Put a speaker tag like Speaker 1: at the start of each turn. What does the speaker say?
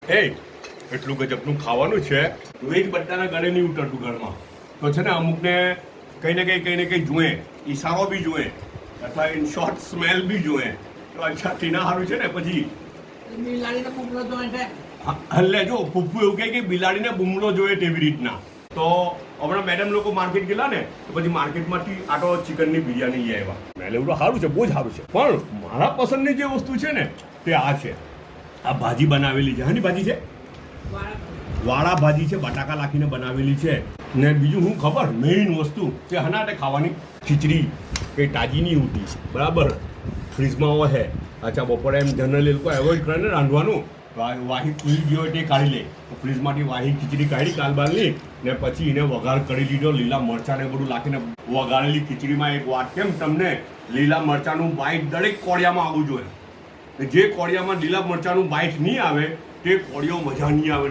Speaker 1: એ એટલું ગજબનું ખાવાનું છે એ જ બધાના ગળે નહીં ઉતરતું ઘરમાં તો છે ને અમુકને કંઈ ને કંઈ જોઈએ ઈશારો બી જોઈએ અથવા ઇન શોર્ટ સ્મેલ બી જોઈએ તો અચ્છા ટીના સારું છે ને પછી હલ્લે જો પપ્પુ એવું કહે કે બિલાડીને બુમલો જોઈએ તેવી રીતના તો હમણાં મેડમ લોકો માર્કેટ ગયેલા ને તો પછી માર્કેટમાંથી આટો ચિકનની બિરયાની લઈ આવ્યા મેં એવું સારું છે બહુ જ સારું છે પણ મારા પસંદની જે વસ્તુ છે ને તે આ છે આ ભાજી બનાવેલી છે હાની ભાજી છે વાળા ભાજી છે બટાકા નાખીને બનાવેલી છે ને બીજું હું ખબર મેઇન વસ્તુ કે હનાટે ખાવાની ખીચડી કંઈ તાજી નહીં હોતી બરાબર ફ્રીજમાં હોય અચ્છા બપોરે એમ જનરલી લોકો એવોઇડ કરે ને રાંધવાનું વાહી ખુલી ગયો તે કાઢી લે ફ્રીજમાંથી વાહી ખીચડી કાઢી કાલબાલની ને પછી એને વઘાર કરી લીધો લીલા મરચાં ને બધું નાખીને વઘારેલી ખીચડીમાં એક વાત કેમ તમને લીલા મરચાંનું બાઈટ દરેક કોળિયામાં આવવું જોઈએ જે કોળિયામાં લીલા મરચાંનું બાઈટ નહીં આવે તે કોળિયો મજા નહીં આવે